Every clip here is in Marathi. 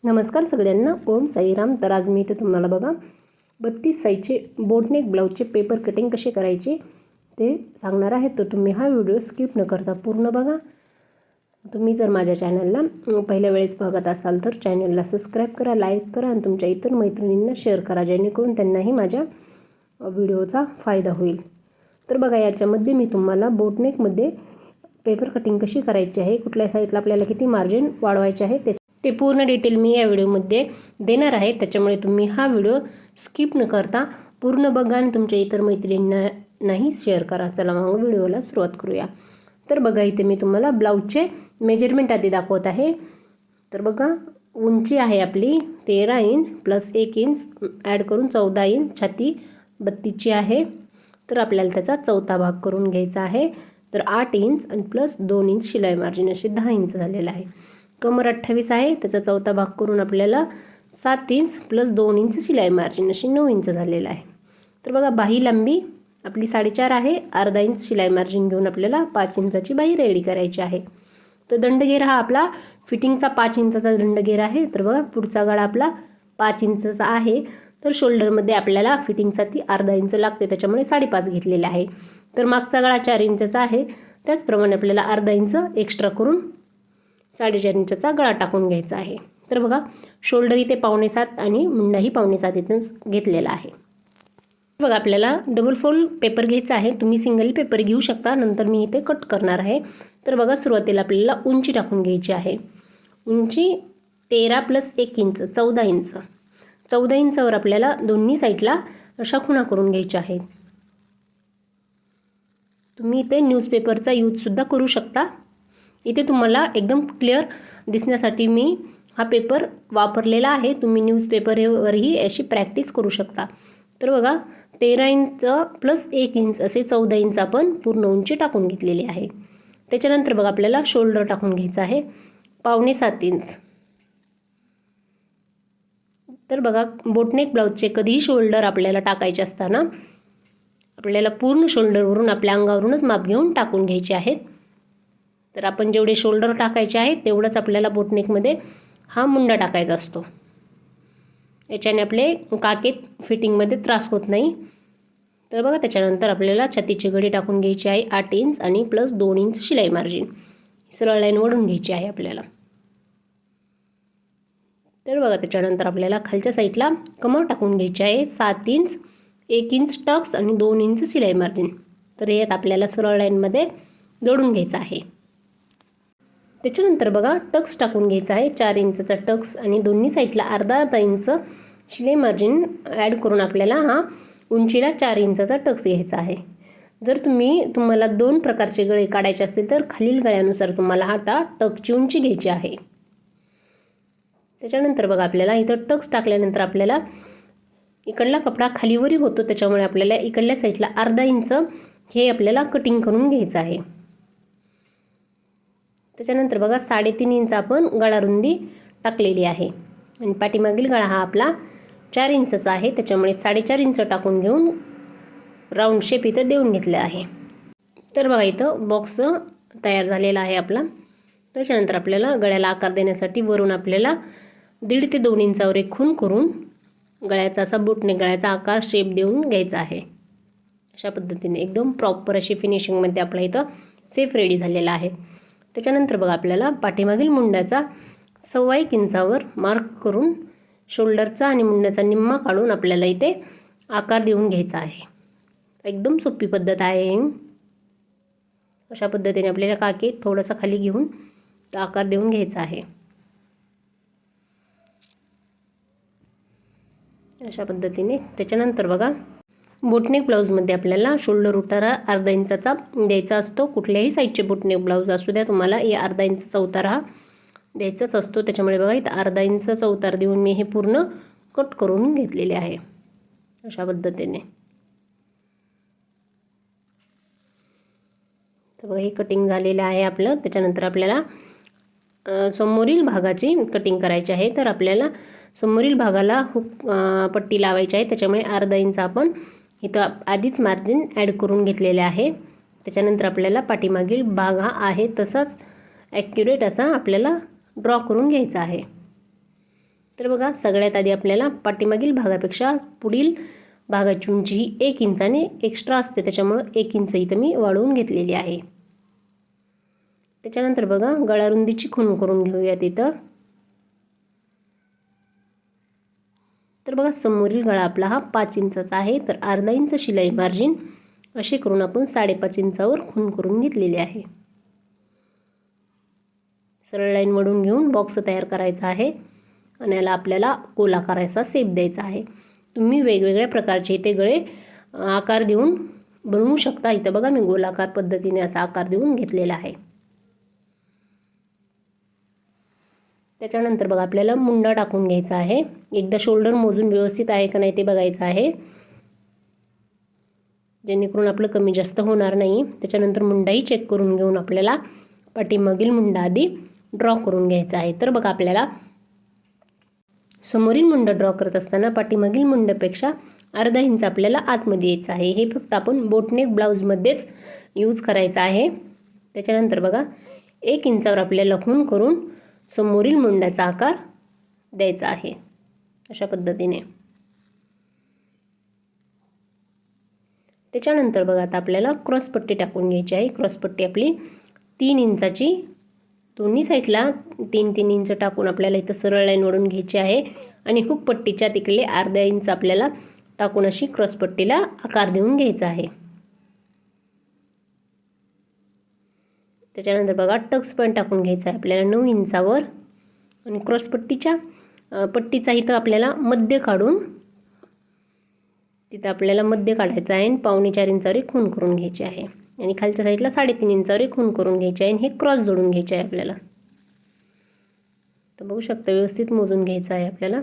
नमस्कार सगळ्यांना, ओम साईराम. तर आज मी इथे तुम्हाला बघा 32 साईजचे बोटनेक ब्लाऊजचे पेपर कटिंग कसे करायचे ते सांगणार आहे. तर तुम्ही हा व्हिडिओ स्किप न करता पूर्ण बघा. तुम्ही जर माझ्या चॅनलला पहिल्या वेळेस बघत असाल तर चॅनलला सबस्क्राईब करा, लाईक करा आणि तुमच्या इतर मैत्रिणींना शेअर करा, जेणेकरून त्यांनाही माझ्या व्हिडिओचा फायदा होईल. तर बघा, याच्यामध्ये मी तुम्हाला बोटनेकमध्ये पेपर कटिंग कशी करायची आहे, कुठल्या साईडला आपल्याला किती मार्जिन वाढवायचे आहे ते पूर्ण डिटेल मी या व्हिडिओमध्ये देणार आहे. त्याच्यामुळे तुम्ही हा व्हिडिओ स्किप न करता पूर्ण बघा आणि तुमच्या इतर मैत्रिणींनाही शेअर करा. चला मग व्हिडिओला सुरुवात करूया. तर बघा, इथे मी तुम्हाला ब्लाऊजचे मेजरमेंट आधी दाखवत आहे. तर बघा, उंची आहे आपली 13 इंच प्लस 1 इंच ॲड करून 14 इंच, छाती 32ची आहे. तर आपल्याला त्याचा चौथा भाग करून घ्यायचा आहे. तर 8 इंच आणि प्लस 2 इंच शिलाई मार्जिन असे 10 इंच झालेलं आहे. कमर 28 आहे, त्याचा चौथा भाग करून आपल्याला 7 इंच प्लस 2 इंच शिलाई मार्जिन अशी 9 इंच झालेलं आहे. तर बघा, बाही लांबी आपली 4.5 आहे, अर्धा इंच शिलाई मार्जिन घेऊन आपल्याला 5 इंचाची बाही रेडी करायची आहे. तर दंडगेर हा आपला फिटिंगचा 5 इंचाचा दंडगेर आहे. तर बघा, पुढचा गळा आपला 5 इंचाचा आहे. तर शोल्डरमध्ये आपल्याला फिटिंगसाठी अर्धा इंच लागते, त्याच्यामुळे 5.5 घेतलेला आहे. तर मागचा गळा 4 इंचाचा आहे, त्याचप्रमाणे आपल्याला अर्धा इंच एक्स्ट्रा करून 4.5 इंचाचा गळा टाकून घ्यायचा आहे. तर बघा, शोल्डर इथे 7.25 आणि मुंडाही 7.25 इथंच घेतलेला आहे. बघा, आपल्याला डबल फोल्ड पेपर घ्यायचा आहे. तुम्ही सिंगल पेपर घेऊ शकता, नंतर मी इथे कट करणार आहे. तर बघा, सुरुवातीला आपल्याला उंची टाकून घ्यायची आहे. उंची 13 प्लस 1 इंच 14 इंच. 14 इंचावर आपल्याला दोन्ही साईडला अशा खुणा करून घ्यायच्या आहेत. तुम्ही इथे न्यूजपेपरचा यूजसुद्धा करू शकता. इथे तुम्हाला एकदम क्लिअर दिसण्यासाठी मी हा पेपर वापरलेला आहे. तुम्ही न्यूजपेपरवरही अशी प्रॅक्टिस करू शकता. तर बघा, 13 इंच प्लस 1 इंच असे 14 इंच आपण पूर्ण उंची टाकून घेतलेली आहे. त्याच्यानंतर बघा, आपल्याला शोल्डर टाकून घ्यायचं आहे 7.25 इंच. तर बघा, बोटनेक ब्लाऊजचे कधीही शोल्डर आपल्याला टाकायचे असताना आपल्याला पूर्ण शोल्डरवरून आपल्या अंगावरूनच माप घेऊन टाकून घ्यायचे आहेत. तर आपण जेवढे शोल्डर टाकायचे आहेत तेवढंच आपल्याला बोटनेकमध्ये हा मुंडा टाकायचा असतो. याच्याने आपले काके फिटिंगमध्ये त्रास होत नाही. तर बघा, त्याच्यानंतर आपल्याला छातीची घडी टाकून घ्यायची आहे 8 इंच आणि प्लस 2 इंच शिलाई मार्जिन. सरळ लाईन ओढून घ्यायची आहे आपल्याला. तर बघा, त्याच्यानंतर आपल्याला खालच्या साईडला कमर टाकून घ्यायची आहे 7 इंच, 1 इंच टक्स आणि 2 इंच शिलाई मार्जिन. तर यात आपल्याला सरळ लाईनमध्ये जोडून घ्यायचं आहे. त्याच्यानंतर बघा, टक्स टाकून घ्यायचा आहे 4 इंचचा टक्स आणि दोन्ही साईडला अर्धा इंच शिलाई मार्जिन ॲड करून आपल्याला हा उंचीला 4 इंचाचा टक्स घ्यायचा आहे. जर तुम्हाला 2 प्रकारचे गळे काढायचे असतील तर खालील गळ्यानुसार तुम्हाला आता टक्सची उंची घ्यायची आहे. त्याच्यानंतर बघा, आपल्याला इथं टक्स टाकल्यानंतर आपल्याला इकडला कपडा खालीवरी होतो, त्याच्यामुळे आपल्याला इकडल्या साईडला अर्धा इंच हे आपल्याला कटिंग करून घ्यायचं आहे. त्याच्यानंतर बघा, 3.5 इंच आपण गळा रुंदी टाकलेली आहे आणि पाठीमागील गळा हा आपला 4 इंचचा आहे, त्याच्यामुळे 4.5 इंच टाकून घेऊन राऊंड शेप इथं देऊन घेतला आहे. तर बघा, इथं बॉक्स तयार झालेला आहे आपला. त्याच्यानंतर आपल्याला गळ्याला आकार देण्यासाठी वरून आपल्याला 1.5 ते 2 इंचावर एक खूण करून गळ्याचा असा बोटने गळ्याचा आकार शेप देऊन घ्यायचा आहे. अशा पद्धतीने एकदम प्रॉपर अशी फिनिशिंगमध्ये आपला इथं सेफ रेडी झालेला आहे. त्याच्यानंतर बघा, आपल्याला पाठीमागील मुंड्याचा 1.25 इंचावर मार्क करून शोल्डरचा आणि मुंड्याचा निम्मा काढून आपल्याला इथे आकार देऊन घ्यायचा आहे. एकदम सोपी पद्धत आहे. अशा पद्धतीने आपल्याला काके थोडासा खाली घेऊन आकार देऊन घ्यायचा आहे. अशा पद्धतीने. त्याच्यानंतर बघा, बोटनेक ब्लाऊजमध्ये आपल्याला शोल्डर उतारा अर्धा इंचाचा द्यायचा असतो. कुठल्याही साईजचे बोटनेक ब्लाऊज असू द्या, तुम्हाला या अर्धा इंचाचा उतारा द्यायचाच असतो. त्याच्यामुळे बघा, इथं अर्धा इंचाचा उतार देऊन मी हे पूर्ण कट करून घेतलेले आहे. अशा पद्धतीने. तर बघा, हे कटिंग झालेलं आहे आपलं. त्याच्यानंतर आपल्याला समोरील भागाची कटिंग करायची आहे. तर आपल्याला समोरील भागाला हुक पट्टी लावायची आहे, त्याच्यामुळे अर्धा इंच आपण इथं आधीच मार्जिन ॲड करून घेतलेले आहे. त्याच्यानंतर आपल्याला पाठीमागील भाग हा आहे तसाच ॲक्युरेट असा आपल्याला ड्रॉ करून घ्यायचा आहे. तर बघा सगळ्यात आधी आपल्याला पाठीमागील भागापेक्षा पुढील भागाची उंची ही 1 इंचाने एक्स्ट्रा असते, त्याच्यामुळं 1 इंच इथं मी वाढवून घेतलेली आहे. त्याच्यानंतर बघा गळारुंदीची खूण करून घेऊया तिथं. तर बघा समोरील गळा आपला हा 5 इंचाचा आहे, तर अर्धा इंच शिलाई मार्जिन असे करून आपण 5.5 इंचावर खूण करून घेतलेली आहे. सरळ लाईन वळून घेऊन बॉक्स तयार करायचा आहे आणि याला आपल्याला गोलाकाराचा शेप द्यायचा आहे. तुम्ही वेगवेगळ्या प्रकारचे इथे गळे आकार देऊन बनवू शकता. इथं बघा मी गोलाकार पद्धतीने असा आकार देऊन घेतलेला आहे. त्याच्यानंतर बघा आपल्याला मुंडा टाकून घ्यायचा आहे. एकदा शोल्डर मोजून व्यवस्थित आहे का नाही ते बघायचं आहे, जेणेकरून आपलं कमी जास्त होणार नाही. त्याच्यानंतर मुंडाही चेक करून घेऊन आपल्याला पाठीमागील मुंडा आधी ड्रॉ करून घ्यायचा आहे. तर बघा आपल्याला समोरील मुंडा ड्रॉ करत असताना पाठीमागील मुंड्यापेक्षा अर्धा इंच आपल्याला आतमध्ये यायचं आहे. हे फक्त आपण बोटनेक ब्लाऊजमध्येच यूज करायचं आहे. त्याच्यानंतर बघा 1 इंचावर आपल्याला खूण करून समोरील मुंड्याचा आकार द्यायचा आहे अशा पद्धतीने. त्याच्यानंतर बघा आता आपल्याला क्रॉसपट्टी टाकून घ्यायची आहे. क्रॉसपट्टी आपली 3 इंचाची, दोन्ही साईडला 3-3 इंच टाकून आपल्याला इथं सरळ लाईन ओढून घ्यायची आहे आणि हुक पट्टीच्या तिकडे अर्धा इंच आपल्याला टाकून अशी क्रॉसपट्टीला आकार देऊन घ्यायचा आहे. त्याच्यानंतर बघा टक्स पॉईंट टाकून घ्यायचा आहे आपल्याला 9 इंचावर आणि क्रॉसपट्टीच्या पट्टीचा इथं आपल्याला मध्य काढून तिथं आपल्याला मध्य काढायचं आहे आणि 4.5 इंचावर खूण करून घ्यायची आहे आणि खालच्या साईडला 3.5 इंचावर खूण करून घ्यायची आहे आणि हे क्रॉस जोडून घ्यायचे आहे आपल्याला. तर बघू शकता व्यवस्थित मोजून घ्यायचं आहे आपल्याला.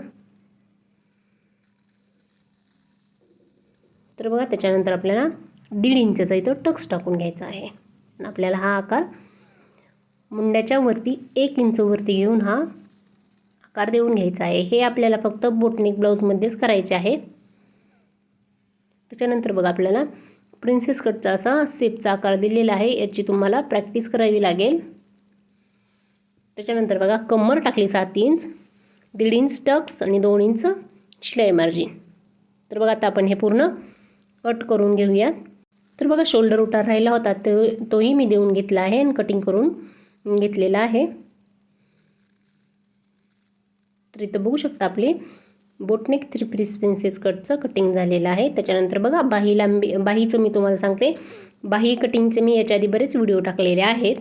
तर बघा त्याच्यानंतर आपल्याला 1.5 इंचचा इथं टक्स टाकून घ्यायचा आहे आणि आपल्याला हा आकार मुंड्याच्या वरती 1 इंच वरती घेऊन हा आकार देऊन घ्यायचा आहे. हे आपल्याला फक्त बोटनेक ब्लाऊजमध्येच करायचे आहे. त्याच्यानंतर बघा आपल्याला प्रिन्सेस कटचा असा शेपचा आकार दिलेला आहे, याची तुम्हाला प्रॅक्टिस करावी लागेल. त्याच्यानंतर बघा कमर टाकली 7 इंच, 1.5 इंच टक्स आणि 2 इंच शिलाई मार्जिन. तर बघा आता आपण हे पूर्ण कट करून घेऊया. तर बघा शोल्डर उतार राहिला होता तोही मी देऊन घेतला आहे आणि कटिंग करून घेतलेला आहे. तर इथं बघू शकता आपली बोटनेक 3 पीस प्रिन्सेस कटचं कटिंग झालेलं आहे. त्याच्यानंतर बघा बाही लांबी, बाहीचं मी तुम्हाला सांगते, बाही कटिंगचे मी याच्या आधी बरेच व्हिडिओ टाकलेले आहेत,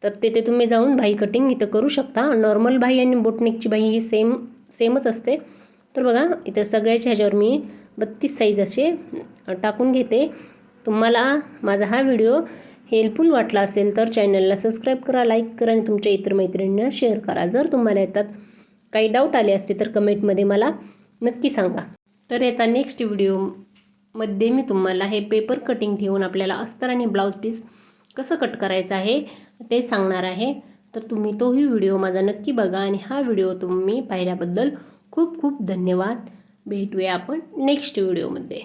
तर तिथे तुम्ही जाऊन बाही कटिंग इथं करू शकता. नॉर्मल बाही आणि बोटनेकची बाही ही सेमच असते. तर बघा इथं सगळ्याच्या ह्याच्यावर मी 32 साईज असे टाकून घेते. तुम्हाला माझा हा व्हिडिओ हेल्पफुल वाटला असेल तर चॅनलला सबस्क्राईब करा, लाईक करा आणि तुमच्या इतर मैत्रिणींना शेअर करा. जर तुम्हाला याच्यात काही डाऊट आले असते तर कमेंटमध्ये मला नक्की सांगा. तर याचा नेक्स्ट व्हिडिओमध्ये मी तुम्हाला हे पेपर कटिंग ठेवून आपल्याला अस्तर आणि ब्लाऊज पीस कसं कट करायचं आहे ते सांगणार आहे. तर तुम्ही तोही व्हिडिओ माझा नक्की बघा आणि हा व्हिडिओ तुम्ही पाहिल्याबद्दल खूप खूप धन्यवाद. भेटूया आपण नेक्स्ट व्हिडिओमध्ये.